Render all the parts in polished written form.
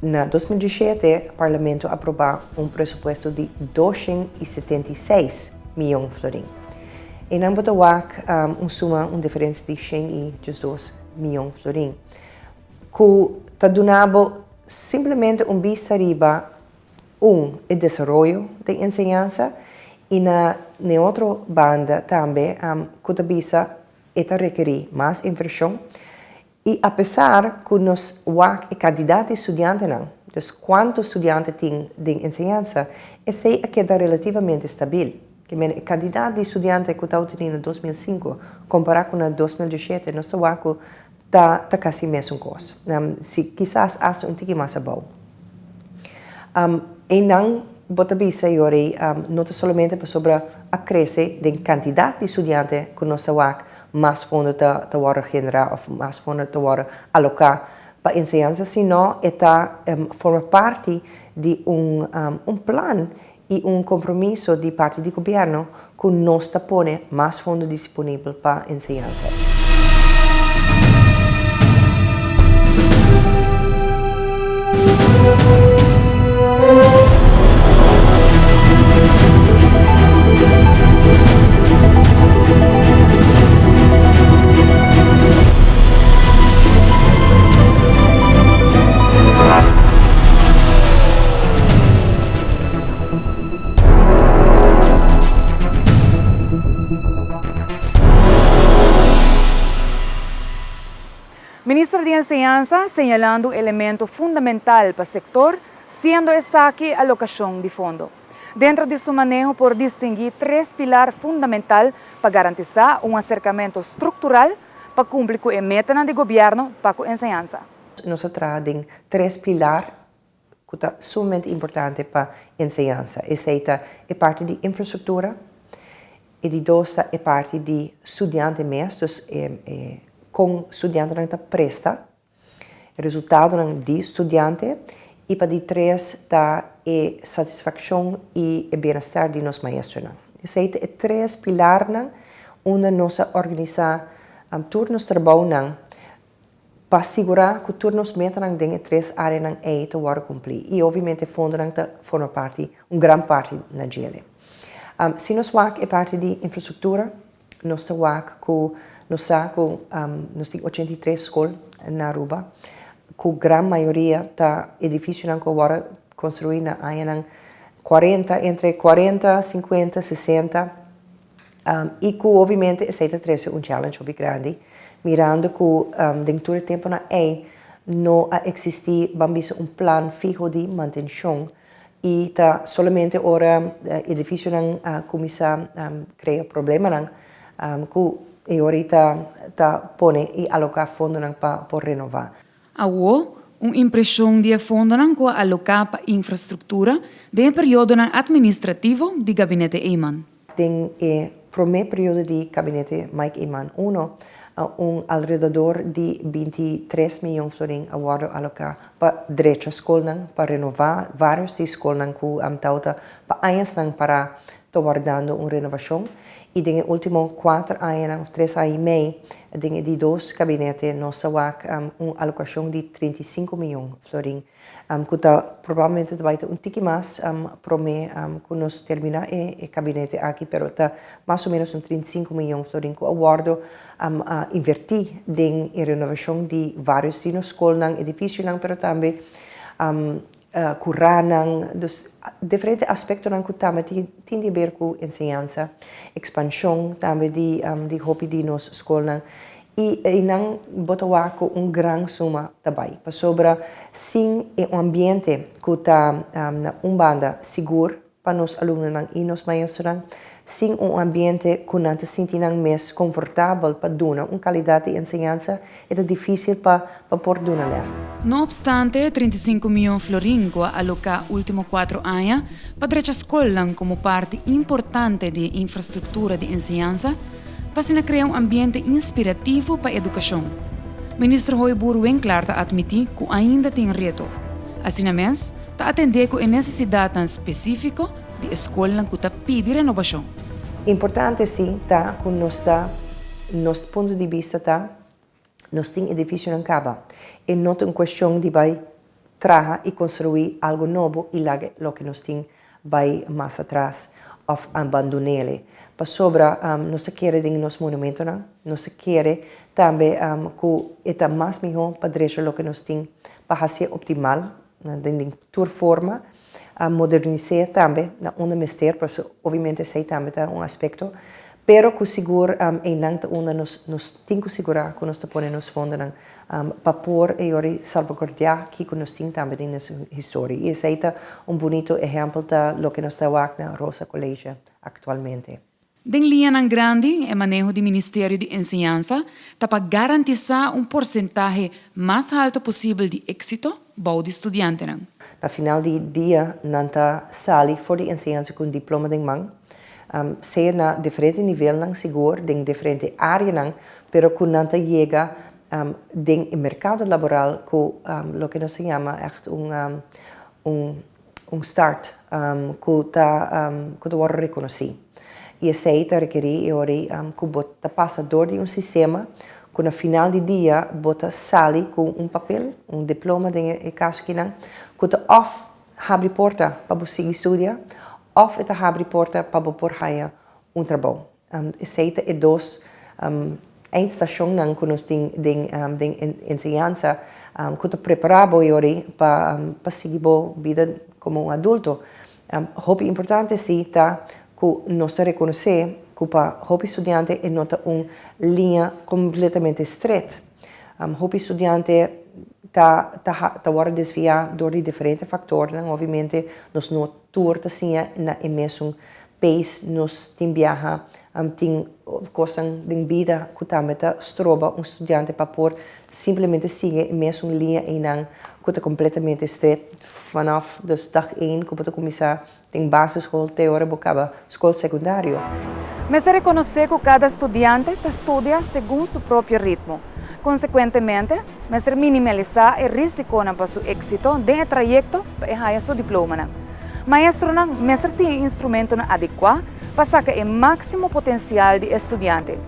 Na 2017, o Parlamento aprovou um pressuposto de 276 milhões de florins. E não botou uma diferença de 112 milhões de florins, que está dando simplesmente vista arriba o desenvolvimento da ensinança e na outra banda também que está vista requerir mais inversão. E apesar que nós a quantidade de estudantes não, então quantos estudantes tem de ensinança, essa queda relativamente estável. Que a quantidade de estudantes que está tendo em 2005, comparado com 2017, nós está quase a mesma coisa. Se quizás acha pouquinho mais bom. E não bota vista agora, não somente sobre a crescer da quantidade de estudantes que nós mais fundo da generar ou mais fundo da alocar para a ensinança, senão forma parte de plano e compromisso de parte do governo que nós põe mais fundo disponível para a ensinança. Ministro de Enseñanza señalando elemento fundamental para el sector, siendo esa aquí alocación de fondo. Dentro de su manejo por distinguir tres pilares fundamentales para garantizar un acercamiento estructural para cumplir con la meta de gobierno para la enseñanza. Nós trazemos três pilares que são sumamente importantes para a enseñanza. Essa é parte de infraestrutura, e de dois é parte de estudante mesmo, com estudante que presta, o resultado de estudante, e para de três é satisfação e bem-estar de nós maestros. Esse é três pilares onde nós organizamos turnos de trabalho para assegurar que turnos metam em três áreas é para cumprir. E obviamente o fundo forma parte, uma grande parte na GL. Se nós é parte de infraestrutura, nós temos 83 escolas na Aruba, que a grande maioria da edifícios que agora construídos entre 40, 50, 60, e que obviamente esse é um challenge muito grande, mirando que dentro do tempo não existe um plano fixo de manutenção e somente ora edifício começa a criar problemas que e ahorita põe e alocar fundo para renovar. Uma impressão de fundo que alocar para infraestrutura de período administrativo do gabinete Eyman. Tem o primeiro período do gabinete Mike Eyman 1, alrededor de 23 milhões de florins agora alocar para direito à escola, para renovar várias escolas que estão para anos para guardando uma renovação. E nos últimos 4 anos, 3 anos e meio, de dois gabinetes, nós temos uma alocação de 35 milhões de florins, que provavelmente vai ter pouquinho mais para mim, que nós terminamos o gabinete aqui, mas está mais ou menos 35 milhões de florins que eu guardo a invertir na renovação de vários escolas, edifícios, mas também curar dos diferentes aspectos que também tem a ver com ensinança, expansão também de hobby de nossa escola e não botar com grande suma também para sobre sim ambiente que está banda seguro para os alunos e os maestros, sim ambiente que não se sentem mais confortável para dar uma qualidade de ensinança é difícil para pôr dar. No obstante, 35 milhões de florins que alocar últimos 4 anos para a escola como parte importante da infraestrutura de ensinança, para criar ambiente inspirativo para a educação. Ministro Roy Burwin claro admitir que ainda tem reto. Assim mesmo, está atender com a necessidade específica de escola que está pedindo renovação. Importante sim, que nosso ponto de vista nós temos edifício em Caba. E não é uma questão de trabajar y construir algo nuevo y lo que nos tiene más atrás o abandonarle. Para sobra, no se quiere en los monumentos, no se quiere también que está más mejor para derecho lo que nos tiene para hacer optimal, de toda forma, modernizar también, un mister, pero obviamente sei también un aspecto, pero que seguro nos tiene que asegurar que nos ponemos fondos para poder salvaguardar que nos tiene también en nuestra historia. Y ese es un bonito ejemplo de lo que nos está haciendo Rosa Colegio actualmente. Den linha grande, o manejo do Ministério de Enseñanza, para garantizar porcentaje mais alto possível de êxito para os estudantes. Na final do dia, nanta sali for de enseñanza com diploma de mão, seja na diferente nível não seguro, em diferente área pero que nanta chega no mercado laboral com lo que nos chama echt start que está reconhecido. E aceita requerir que você passa dor de sistema que no final do dia você sai com papel, diploma de caso que não, que te abre porta para você estudar, te abre porta para você poder trabalho. Aceita é dois estação que nós temos de enseñanza que te prepara para seguir a vida como adulto. O importante é que nós reconhecemos que para o estudante é uma linha completamente estreita. O estudante está desviado por diferentes fatores. Obviamente, nós não turta assim na mesmo país, nós viaja, tem coisas de vida que também estroba estudante para poder simplesmente seguir a mesma linha e não que está completamente estreita. Vanaf dag 1 que você começar em basisschool, teoria, bocaba, escola secundária. Mas se reconhecer que cada estudante estuda segundo seu próprio ritmo. Consequentemente, mas minimalizar o risco para seu êxito dentro do trajeto para ganhar seu diploma. Maestro tem instrumento adequado para sacar o máximo potencial do estudante.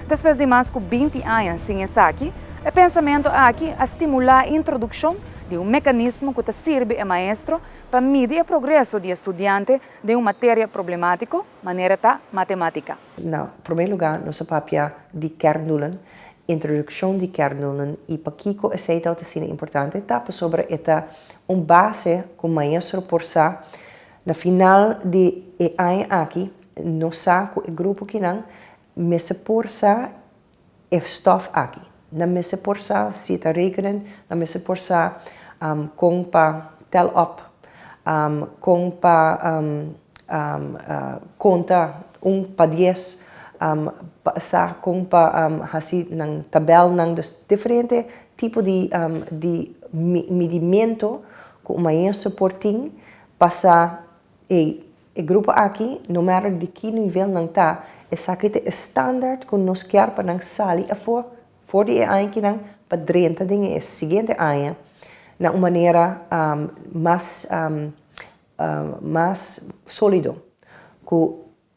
Depois de mais de 20 anos sem estar aqui, o pensamento aqui é estimular a introdução de mecanismo que serve ao maestro para medir o progresso do estudante de uma matéria problemática, maneira matemática. Em primeiro lugar, nossa papia de kerndoelen, introdução de kerndoelen e para Kiko aceita o sino importante, está sobre base que o maestro por sa na final de ano aqui, nós saco o grupo que não, mas por sa é stof aqui. Na mesa por sa se está rekenen, na mesa por sa com para tel up, com para conta 1 para 10, sa com para assim nang tabel nang diferente tipo de medimento que o maestro por tem passar o grupo aqui, no matter de que nível não está, essa aqui é standard que nós quer para não sair for de ano que não para 30 de seguinte ano na uma maneira mais sólido. Que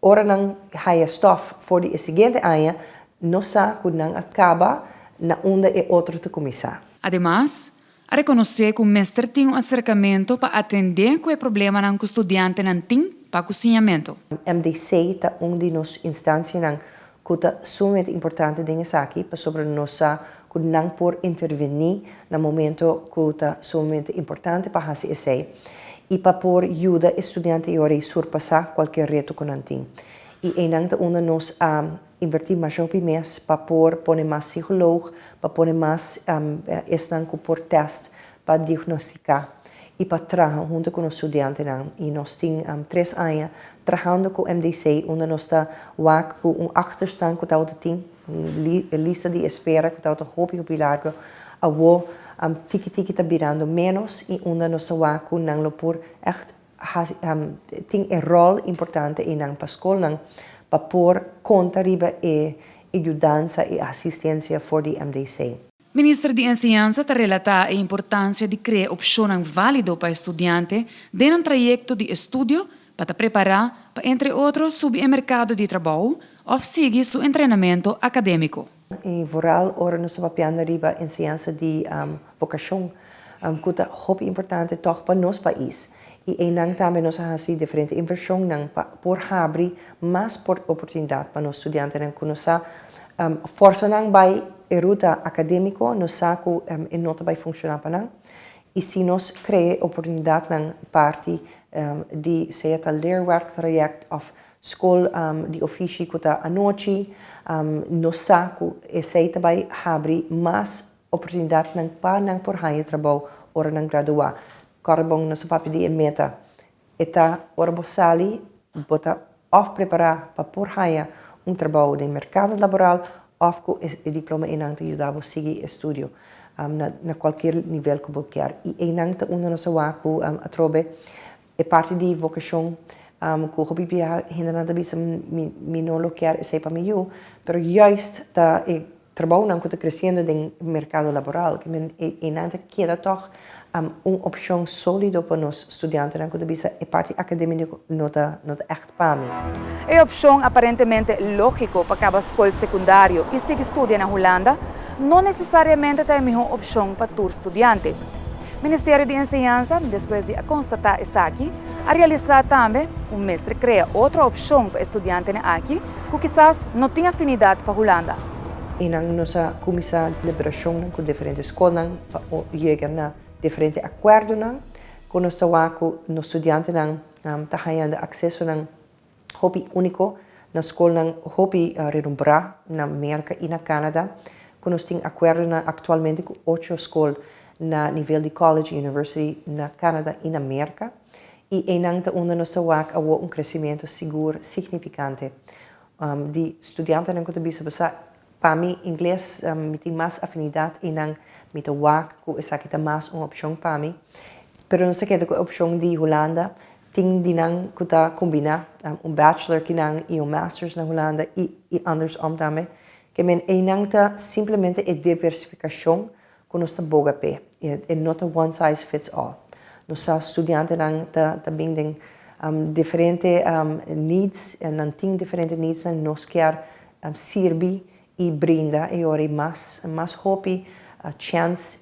ora não há stof for de seguinte ano, não sabe que não acaba na onde é outro te começar. Además, a reconhecer que o mestre tem acercamento para atender com o problema que o estudante não tem para cozinhamento. MDC é de nossas instâncias que é sumamente importante dentro aqui para sobre nós que não por intervenir no momento que é sumamente importante para fazer isso e para por ajudar estudante a surpassar qualquer reto que não tem. E ainda nós invertir mais o mês para pôr mais psicólogo, para pôr mais estanco por teste para diagnosticar e para trabalhar junto com os estudantes. E nós temos 3 anos trabalhando com o MDC, onde nós estamos com achterstand que nós temos, lista de espera que nós hopen op largo, tiki está virando menos e onde nós estamos com não por echt tem rol importante na escola para pôr conta riba e ajudança e assistência for the MDC. Ministro de Enseñanza te relata a importância de criar opções válidas para estudantes dentro do trajeto de estudo para preparar para, entre outros, subir ao mercado de trabalho ou seguir seu treinamento acadêmico. E vooral ora nós trabalhando riba enseñança de vocação, kuta hopi importante toch para nos país. E enang também nos hasi diferente inversão nang por abrir mais oportunidade para nos estudantes nang kunosa força nang vai ruta acadêmico nos saco e nota vai funcionar para nang. E se nós cria oportunidade nang parte de seja tal leerwerktraject of school de ofício kuta a noite nos saco e seja vai abrir mais oportunidade nang pa nang por higher trabalho ora nang graduar. Carbon no papi di meta. Eta orbo sali bota of preparar para por haya trabalho no mercado laboral of com o diploma enang te ajudar a seguir estudo na qualquer nível que você quer. E enang te una nossa waku a trobe é parte de vocação que o hobby bia ainda nada bisa mi não lo quer e sei para mim eu, pero juist ta trabalho não que está crescendo no mercado laboral que enang te queda toch opção sólida para nós estudantes, é parte acadêmica nota echt para mim. É opção aparentemente lógico para cada escola secundária e se estuda na Holanda, não necessariamente é a melhor opção para todo estudante. O Ministério de Enseñanza, depois de constatar isso aqui, a realizar também mestre cria outra opção para estudantes aqui, que quizás não tem afinidade para a Holanda. E na nossa comissão de liberação com diferentes escolas, chegar na diferente acordo com nós nos estudantes tá ganhando acesso a hobby único na escola hobby renombrada na América e na Canadá, que nós temos acordo atualmente com 8 escolas na nível de college e university na Canadá e na América e enanta onde nós há crescimento seguro significante de estudantes que bisa para mim inglês tem mais afinidade e mit der WAC, que essa aqui mais uma opção para mim. Pero não sei que a opção de Holanda tem de não que tá combinar bachelor que não e masters na Holanda e andersom também. Que men não tá simplesmente a diversificação que nós tá boga pé. É not a one size fits all. Nós estudantes não tá bem tem diferente needs, não tem diferente needs nós quer servir e brinda e ora mais hobby a chance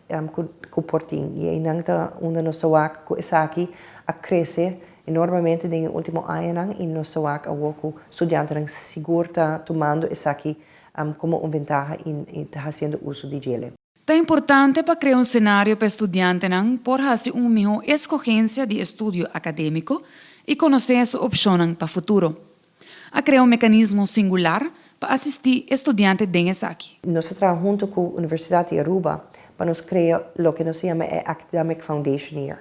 que portim e ainda onde nossa wak que essa aqui a crescer enormemente no último ano e nossa wak a woku estudantes seguro tá tomando essa aqui como ventaja e tá fazendo uso de gele. É importante para criar cenário para estudantes por fazer melhor escolha de estudo acadêmico e conhecer sua opção para o futuro. A criar mecanismo singular para assistir estudantes dessa aqui. Nós trabalhamos junto com a Universidade de Aruba para nos criar o que nós chamamos de Academic Foundation Year.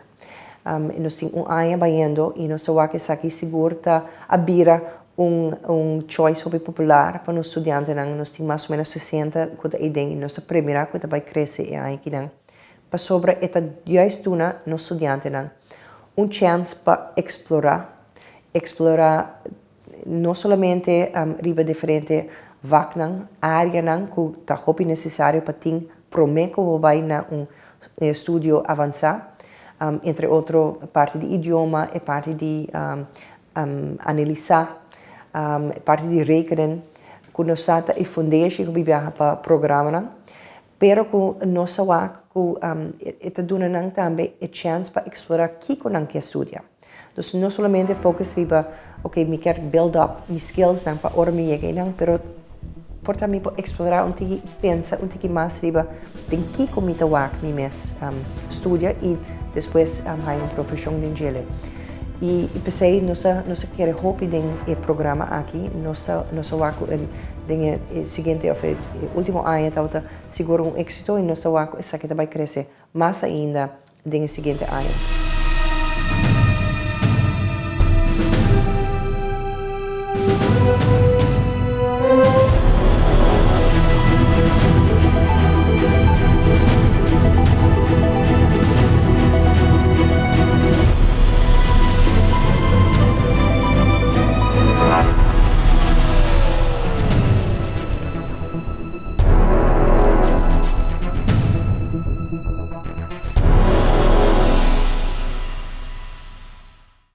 Nós temos ano baiando e nós estamos aqui seguro para abrir choice hobby popular para os estudantes. Nós temos mais ou menos 60 que e nossa primeira que vai crescer aqui. Para sobre esta justo nos estudantes chance para explorar não somente riba diferente vacnan área que tá hobby necessário para ter prometo vai na estudo avançado entre outro parte de idioma e parte de analisar parte de rekenen que nós tá e fundação que viaja para programa pero que nós wak que eta duna também a chance para explorar que não quer estudar. Então não somente focar riba me quero build up mis skills para ora me chegar pero por também para explorar pensa mais riba tem que comita wak mi mes estudia e depois hai profissão de gele. E pensei nós quer hobby den programa aqui nós wak den seguinte último ano tá seguro êxito e nós wak essa que vai crescer mais ainda den seguinte ano.